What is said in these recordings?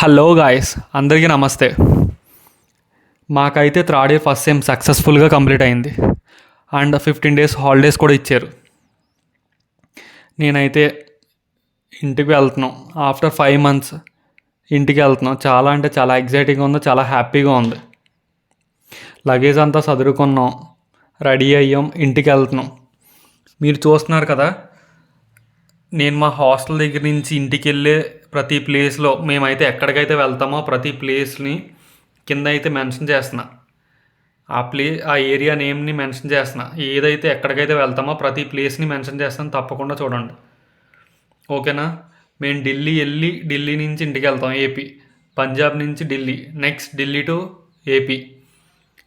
Hello guys, అందరికీ నమస్తే. మాకైతే థర్డ్ ఇయర్ ఫస్ట్ సెమ్ సక్సెస్ఫుల్గా కంప్లీట్ అయింది అండ్ 15 డేస్ హాలిడేస్ కూడా ఇచ్చారు. నేనైతే ఇంటికి వెళ్తున్నాం. ఆఫ్టర్ 5 months ఇంటికి వెళ్తున్నాం. చాలా అంటే చాలా ఎగ్జైటింగ్గా ఉంది, చాలా హ్యాపీగా ఉంది. లగేజ్ అంతా సదురుకున్నాం, రెడీ అయ్యాం, ఇంటికి వెళ్తున్నాం. మీరు చూస్తున్నారు కదా, నేను మా హాస్టల్ దగ్గర నుంచి ఇంటికి వెళ్ళే ప్రతి ప్లేస్లో మేమైతే ఎక్కడికైతే వెళ్తామో ప్రతి ప్లేస్ని కింద అయితే మెన్షన్ చేస్తున్నా. ఆ ఏరియా నేమ్ని మెన్షన్ చేస్తున్నా. ఏదైతే ఎక్కడికైతే వెళ్తామో ప్రతి ప్లేస్ని మెన్షన్ చేస్తాను, తప్పకుండా చూడండి. ఓకేనా? మేము ఢిల్లీ వెళ్ళి ఢిల్లీ నుంచి ఇంటికి వెళ్తాం, ఏపీ. పంజాబ్ నుంచి Delhi, next Delhi to AP.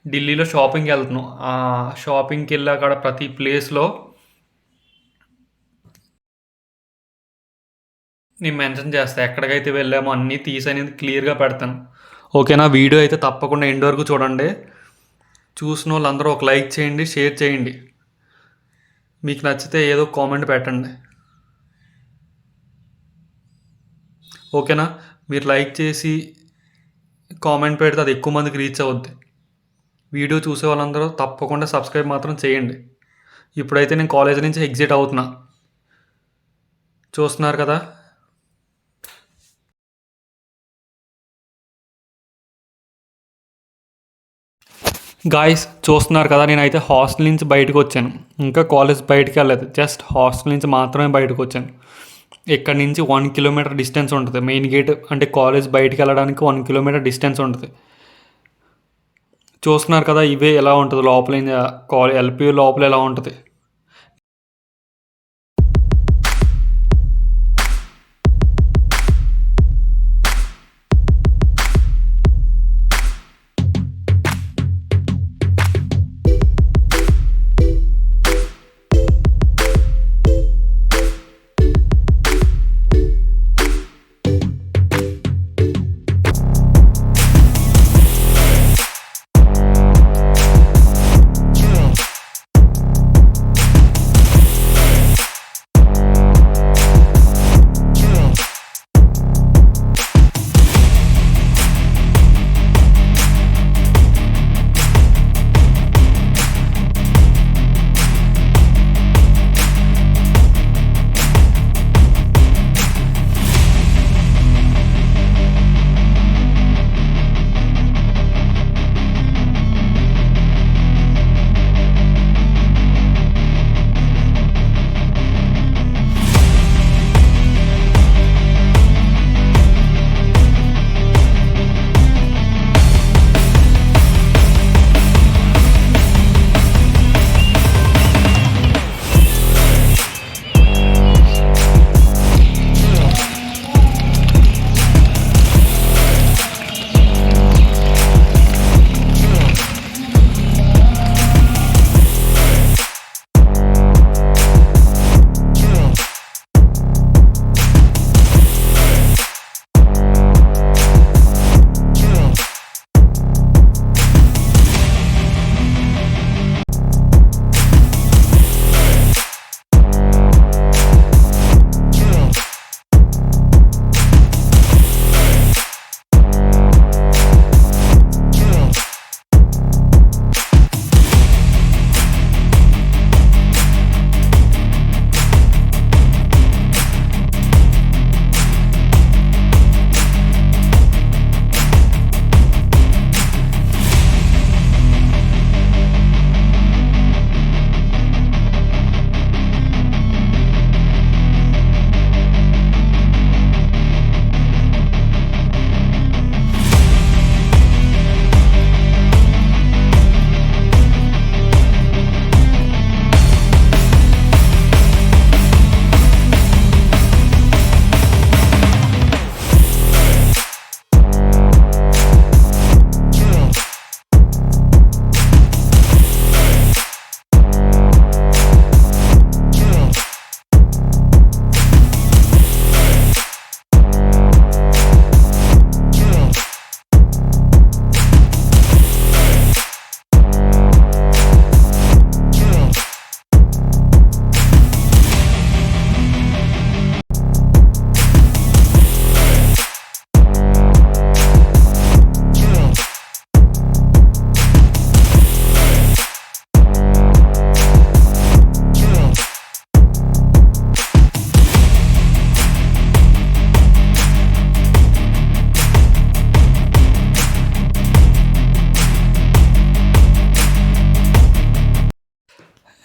ఢిల్లీలో షాపింగ్కి వెళ్తున్నాం. ఆ షాపింగ్కి వెళ్ళి అక్కడ ప్రతి ప్లేస్లో నేను మెన్షన్ చేస్తాను. ఎక్కడికైతే వెళ్ళామో అన్నీ తీసి అనేది క్లియర్గా పెడతాను. ఓకేనా? వీడియో అయితే తప్పకుండా ఎండ్ వరకు చూడండి. చూసిన వాళ్ళందరూ ఒక లైక్ చేయండి, షేర్ చేయండి. మీకు నచ్చితే ఏదో కామెంట్ పెట్టండి. ఓకేనా? మీరు లైక్ చేసి కామెంట్ పెడితే అది ఎక్కువ మందికి రీచ్ అవుద్ది. వీడియో చూసే వాళ్ళందరూ తప్పకుండా సబ్స్క్రైబ్ మాత్రం చేయండి. ఇప్పుడైతే నేను కాలేజ్ నుంచి ఎగ్జిట్ అవుతున్నా. చూస్తున్నారు కదా. గాయస్ చూస్తున్నారు కదా, నేనైతే హాస్టల్ నుంచి బయటకు వచ్చాను. ఇంకా కాలేజ్ బయటకు వెళ్ళలేదు, జస్ట్ హాస్టల్ నుంచి మాత్రమే బయటకు వచ్చాను. ఇక్కడ నుంచి 1 kilometer డిస్టెన్స్ ఉంటుంది. మెయిన్ గేట్ అంటే కాలేజ్ బయటకు వెళ్ళడానికి 1 kilometer డిస్టెన్స్ ఉంటుంది. చూస్తున్నారు కదా, ఇవే ఎలా ఉంటుంది లోపల. ఎల్పి లోపల ఎలా ఉంటుంది.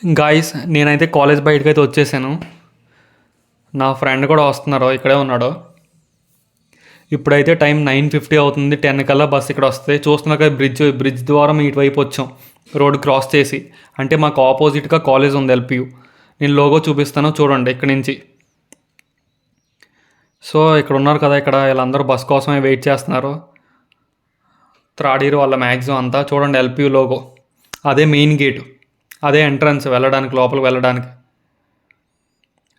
గాయ్స్ నేనైతే కాలేజ్ బయటకైతే వచ్చేసాను. నా ఫ్రెండ్ కూడా వస్తున్నారు, ఇక్కడే ఉన్నాడు. ఇప్పుడైతే టైం 9:50 అవుతుంది. 10 కల్లా బస్సు ఇక్కడ వస్తుంది. చూస్తున్నా కదా బ్రిడ్జ్ ద్వారా మేము ఇటువైపు వచ్చాం, రోడ్ క్రాస్ చేసి. అంటే మాకు ఆపోజిట్గా కాలేజ్ ఉంది, ఎల్పియు. నేను లోగో చూపిస్తాను చూడండి ఇక్కడ నుంచి. సో ఇక్కడ ఉన్నారు కదా, ఇక్కడ వీళ్ళందరూ బస్ కోసమే వెయిట్ చేస్తున్నారు. థర్డ్ ఇయర్ వాళ్ళ మ్యాక్సిమం అంతా. చూడండి ఎల్పియు లోగో, అదే మెయిన్ గేటు, అదే ఎంట్రన్స్ వెళ్ళడానికి, లోపలికి వెళ్ళడానికి.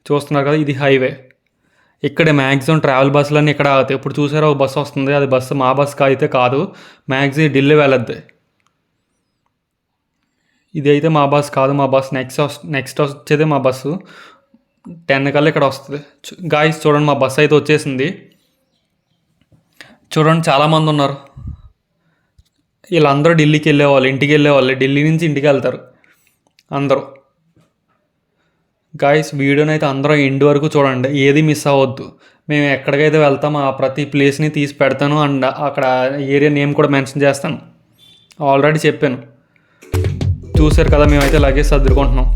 చూస్తున్నారు కదా, ఇది హైవే. ఇక్కడే మ్యాక్సిమం ట్రావెల్ బస్సులన్నీ ఇక్కడ ఆగుతాయి. ఇప్పుడు చూసారా ఒక బస్సు వస్తుంది, అది బస్సు మా బస్సు అయితే కాదు, మ్యాక్సిమం ఢిల్లీ వెళ్ళద్ది. ఇది అయితే మా బస్ కాదు, మా బస్ నెక్స్ట్ వచ్చేదే మా బస్సు. 10 కల్లా ఇక్కడ వస్తుంది. గాయస్ చూడండి, మా బస్సు అయితే వచ్చేసింది. చూడండి చాలామంది ఉన్నారు. వీళ్ళందరూ ఢిల్లీకి వెళ్ళేవాళ్ళు, ఇంటికి వెళ్ళేవాళ్ళు. ఢిల్లీ నుంచి ఇంటికి వెళ్తారు అందరూ. గాయస్ వీడియోని అయితే అందరూ ఎండ్ వరకు చూడండి, ఏది మిస్ అవ్వద్దు. మేము ఎక్కడికైతే వెళ్తామో ఆ ప్రతి ప్లేస్ని తీసి పెడతాను. అండ్ అక్కడ ఏరియా నేమ్ కూడా మెన్షన్ చేస్తాను, ఆల్రెడీ చెప్పాను. చూసారు కదా, మేమైతే లగేజ్ సర్దుకుంటున్నాం.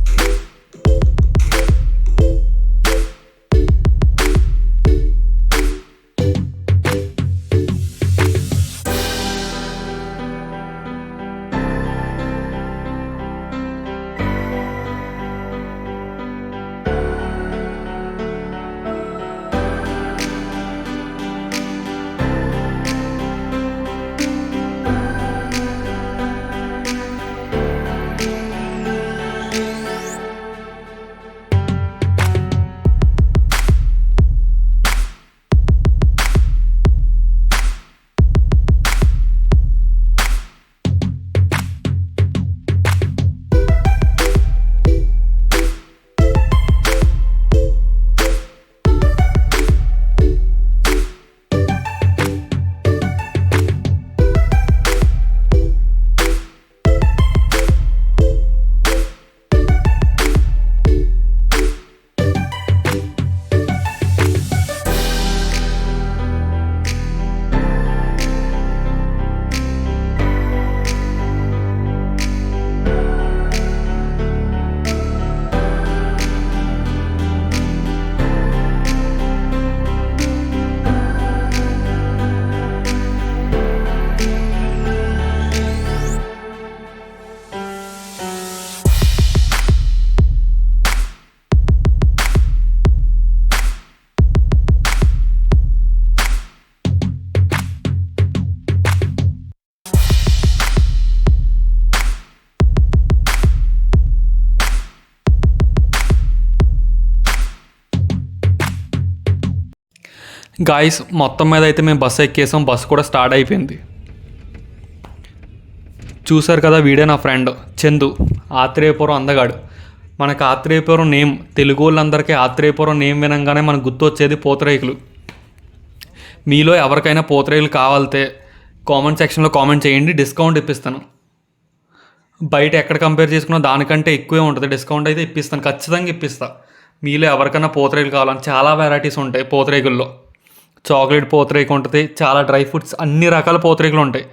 గాయస్ మొత్తం మీద అయితే మేము బస్సు ఎక్కేసాం. బస్సు కూడా స్టార్ట్ అయిపోయింది. చూసారు కదా, వీడే నా ఫ్రెండ్ చందు, ఆత్రేయపురం అందగాడు. మనకు ఆత్రేయపురం నేమ్, తెలుగు వాళ్ళందరికీ ఆత్రేయపురం నేమ్ వినంగానే మనకు గుర్తు వచ్చేది పూతరేకులు. మీలో ఎవరికైనా పూతరేకులు కావాలితే కామెంట్ సెక్షన్లో కామెంట్ చేయండి, డిస్కౌంట్ ఇప్పిస్తాను. బయట ఎక్కడ కంపేర్ చేసుకున్నా దానికంటే ఎక్కువే ఉంటుంది డిస్కౌంట్. అయితే ఇప్పిస్తాను, ఖచ్చితంగా ఇప్పిస్తాను. మీలో ఎవరికైనా పూతరేకులు కావాలని చాలా వెరైటీస్ ఉంటాయి పూతరేకుల్లో. చాక్లెట్ పూతరేకు ఉంటుంది, చాలా డ్రై ఫ్రూట్స్, అన్ని రకాల పూతరేకులు ఉంటాయి.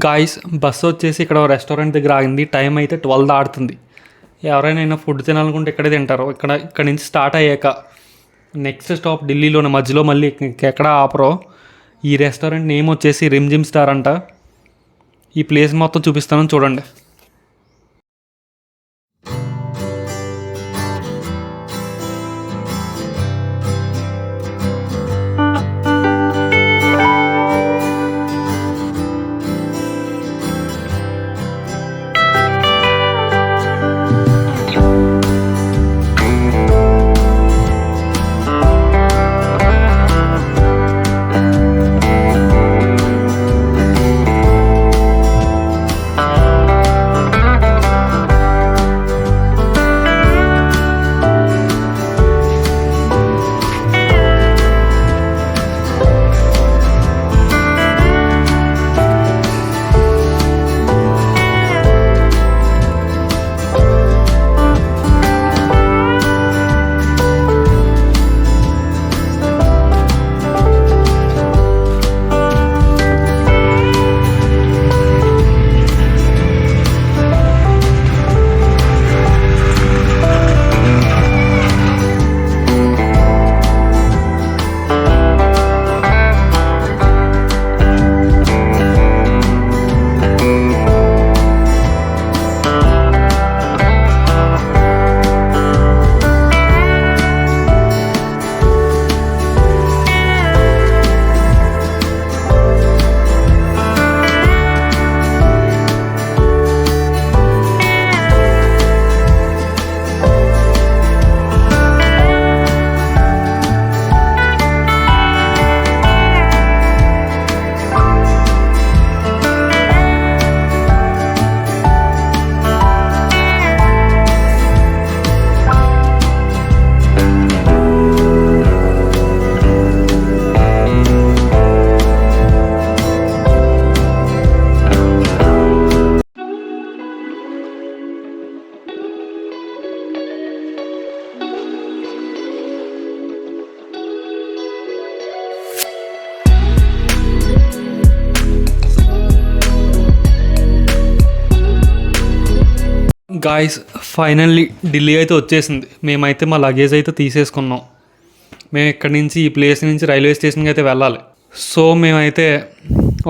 గాయస్ బస్సు వచ్చేసి ఇక్కడ రెస్టారెంట్ దగ్గర ఆగింది. టైం అయితే 12 దాటుతుంది. ఎవరైనా ఫుడ్ తినాలనుకుంటే ఇక్కడే తింటారు. ఇక్కడ నుంచి స్టార్ట్ అయ్యాక నెక్స్ట్ స్టాప్ ఢిల్లీలోనే, మధ్యలో మళ్ళీ ఎక్కడ ఆపరో. ఈ రెస్టారెంట్ నేమ్ వచ్చేసి రిమ్జిమ్ స్టార్ అంట. ఈ ప్లేస్ మొత్తం చూపిస్తాను చూడండి. గాయ్స్, ఫైనల్లీ ఢిల్లీ అయితే వచ్చేసింది. మేమైతే మా లగేజ్ అయితే తీసేసుకున్నాం. మేము ఇక్కడి నుంచి ఈ ప్లేస్ నుంచి రైల్వే స్టేషన్కి అయితే వెళ్ళాలి. సో మేమైతే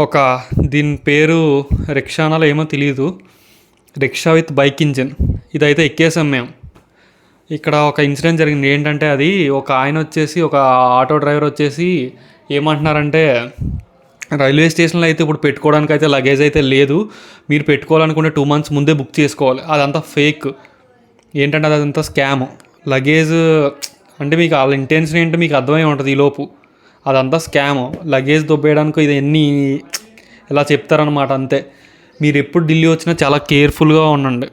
ఒక దీని పేరు రిక్షానాలో ఏమో తెలియదు, రిక్షా విత్ బైక్ ఇంజిన్, ఇదైతే ఎక్కేసాం మేము. ఇక్కడ ఒక ఇన్సిడెంట్ జరిగింది. ఏంటంటే అది ఒక ఆయన వచ్చేసి, ఒక ఆటో డ్రైవర్ వచ్చేసి ఏమంటున్నారంటే, రైల్వే స్టేషన్లో అయితే ఇప్పుడు పెట్టుకోవడానికి అయితే లగేజ్ అయితే లేదు, మీరు పెట్టుకోవాలనుకుంటే 2 months ముందే బుక్ చేసుకోవాలి. అదంతా ఫేక్. ఏంటంటే అదంతా స్కామ్. లగేజ్ అంటే మీకు వాళ్ళ ఇంటెన్షన్ ఏంటో మీకు అర్థమై ఉంటుంది ఈలోపు. అదంతా స్కామ్. లగేజ్ దొబ్బేయడానికి ఇది ఎన్ని ఇలా చెప్తారనమాట, అంతే. మీరు ఎప్పుడు ఢిల్లీ వచ్చినా చాలా కేర్ఫుల్గా ఉండండి.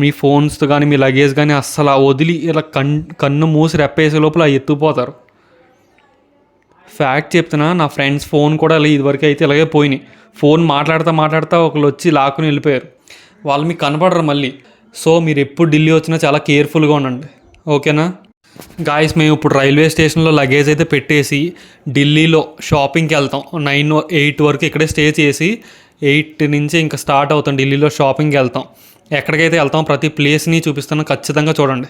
మీ ఫోన్స్ కానీ మీ లగేజ్ కానీ అస్సలు వదిలి ఇలా కన్ను మూసి రెప్పేసే లోపల ఎత్తుకుపోతారు. ఫ్యాక్ట్ చెప్తున్నా, నా ఫ్రెండ్స్ ఫోన్ కూడా ఇదివరకు అయితే ఇలాగే పోయినాయి. ఫోన్ మాట్లాడుతూ ఒకళ్ళు వచ్చి లాక్కుని వెళ్ళిపోయారు. వాళ్ళు మీకు కనపడరు మళ్ళీ. సో మీరు ఎప్పుడు ఢిల్లీ వచ్చినా చాలా కేర్ఫుల్గా ఉండండి, ఓకేనా గాయస్? మేము ఇప్పుడు రైల్వే స్టేషన్లో లగేజ్ అయితే పెట్టేసి ఢిల్లీలో షాపింగ్కి వెళ్తాం. 8 వరకు ఇక్కడే స్టే చేసి 8 నుంచి ఇంకా స్టార్ట్ అవుతాం. ఢిల్లీలో షాపింగ్కి వెళ్తాం. ఎక్కడికైతే వెళ్తాం ప్రతి ప్లేస్ని చూపిస్తాను, ఖచ్చితంగా చూడండి.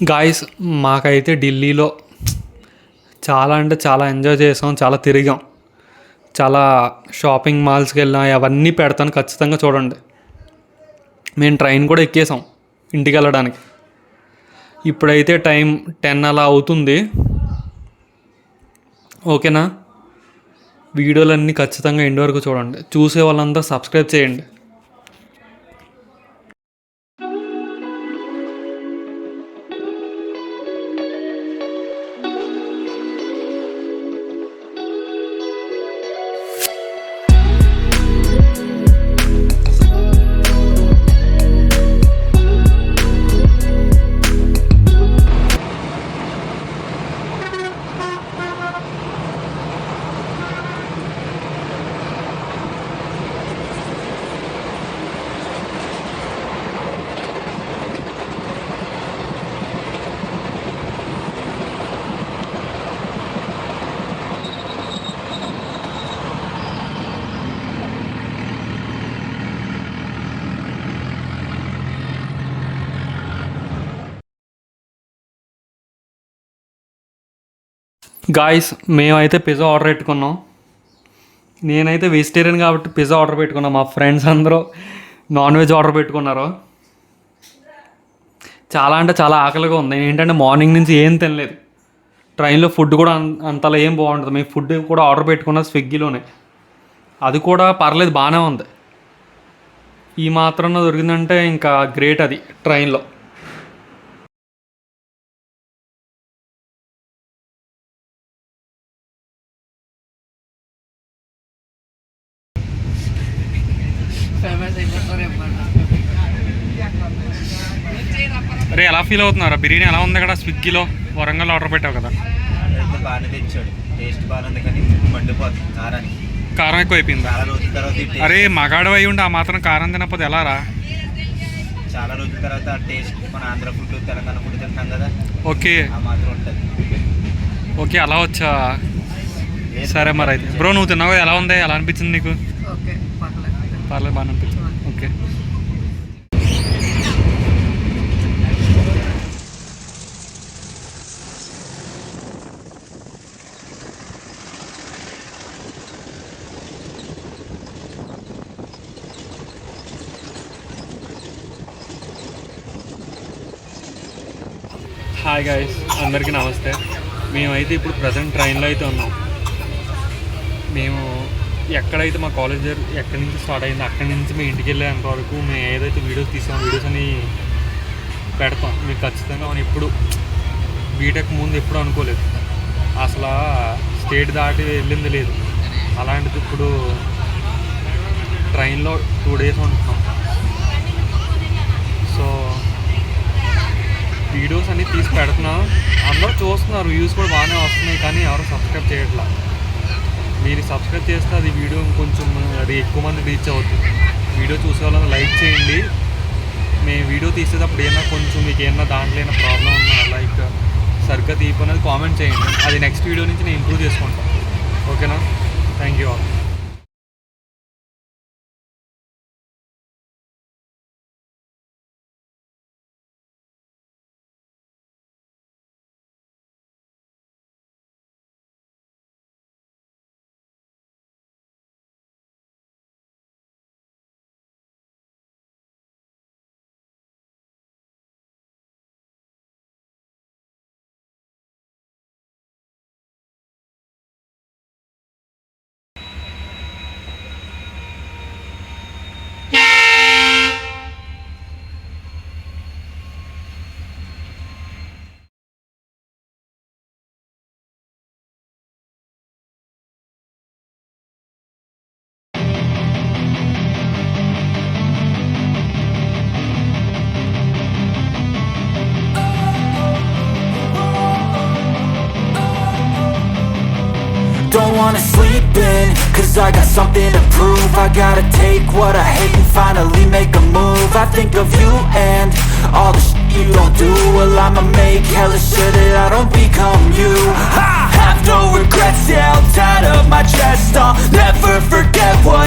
గాయస్, మాకైతే ఢిల్లీలో చాలా అంటే చాలా ఎంజాయ్ చేసాం, చాలా తిరిగాం, చాలా షాపింగ్ మాల్స్కి వెళ్ళాం. అవన్నీ పెడతాను, ఖచ్చితంగా చూడండి. మేము ట్రైన్ కూడా ఎక్కేసాం ఇంటికి వెళ్ళడానికి. ఇప్పుడైతే టైం 10 అలా అవుతుంది. ఓకేనా? వీడియోలన్నీ ఖచ్చితంగా ఎండ్ వరకు చూడండి. చూసే వాళ్ళంతా సబ్స్క్రైబ్ చేయండి. గాయస్, మేమైతే పిజ్జా ఆర్డర్ పెట్టుకున్నాం. నేనైతే వెజిటేరియన్ కాబట్టి పిజ్జా ఆర్డర్ పెట్టుకున్నాం. మా ఫ్రెండ్స్ అందరూ నాన్ వెజ్ ఆర్డర్ పెట్టుకున్నారు. చాలా అంటే చాలా ఆకలిగా ఉంది. ఏంటంటే మార్నింగ్ నుంచి ఏం తినలేదు. ట్రైన్లో ఫుడ్ కూడా అంతలా ఏం బాగుంటుంది. మేము ఫుడ్ కూడా ఆర్డర్ పెట్టుకున్నది స్విగ్గీలోనే. అది కూడా పర్లేదు, బాగానే ఉంది. ఈ మాత్రం దొరికిందంటే ఇంకా గ్రేట్ అది ట్రైన్లో. అరే, ఎలా ఫీల్ అవుతున్నారా? బిర్యానీ ఎలా ఉంది ఇక్కడ స్విగ్గీలో? వరంగల్ ఆర్డర్ పెట్టావు కదా. బాగానే తెచ్చాడు, టేస్ట్ బాగానే ఉంది కానీ మండిపోతుంది కారానికి. కారం ఎక్కువ అయిపోయింది. చాలా రోజుల తర్వాత అరే, మగాడు అయి ఉండి ఆ మాత్రం కారం తినకపోతే ఎలా రా? చాలా రోజుల తర్వాత టేస్ట్ మన ఆంధ్ర ఫుడ్ తెలంగాణ ఫుడ్ తింటాం కదా, ఓకే, ఆ మాత్రం ఉంటుంది. ఓకే, అలా వచ్చా? సరే మరి అయితే. బ్రో, నువ్వు తిన్నావు కదా, ఎలా ఉంది? ఎలా అనిపించింది నీకు? పర్లేదు, బాగా అనిపించింది. ఓకే. హాయ్ గాయస్, అందరికీ నమస్తే. మేమైతే ఇప్పుడు ప్రజెంట్ ట్రైన్లో అయితే ఉన్నాం. మేము ఎక్కడైతే మా కాలేజ్ ఎక్కడి నుంచి స్టార్ట్ అయిందో అక్కడి నుంచి మేము ఇంటికి వెళ్ళేంత వరకు మేము ఏదైతే వీడియోస్ తీసామో వీడియోస్ అని పెడతాం మీకు ఖచ్చితంగా. మనం ఎప్పుడు బీటెక్ ముందు ఎప్పుడు అనుకోలేదు, అసలు స్టేట్ దాటి వెళ్ళింది లేదు. అలాంటిది ఇప్పుడు ట్రైన్లో 2 days ఉంటున్నాం. సో వీడియోస్ అన్నీ తీసి పెడుతున్నా, అందరూ చూస్తున్నారు, వ్యూస్ కూడా బాగానే వస్తున్నాయి, కానీ ఎవరు సబ్స్క్రైబ్ చేయట్లా. మీరు సబ్స్క్రైబ్ చేస్తే అది వీడియో కొంచెం అది ఎక్కువ మంది రీచ్ అవుతుంది. వీడియో చూసే వాళ్ళని లైక్ చేయండి. మేము వీడియో తీసేటప్పుడు ఏమన్నా కొంచెం మీకు ఏమన్నా దాంట్లో ఏమైనా ప్రాబ్లం ఉన్నా లైక్ సరిగ్గా తీయపోయినది కామెంట్ చేయండి. అది నెక్స్ట్ వీడియో నుంచి నేను ఇంప్రూవ్ చేసుకుంటాను. ఓకేనా? Thank you all. Don't wanna sleep in, cause I got something to prove. I gotta take what I hate and finally make a move. I think of you and all the shit you don't do. Well, I'ma make hella sure that I don't become you. I have no regrets, yeah, I'll tie up my chest. I'll never forget what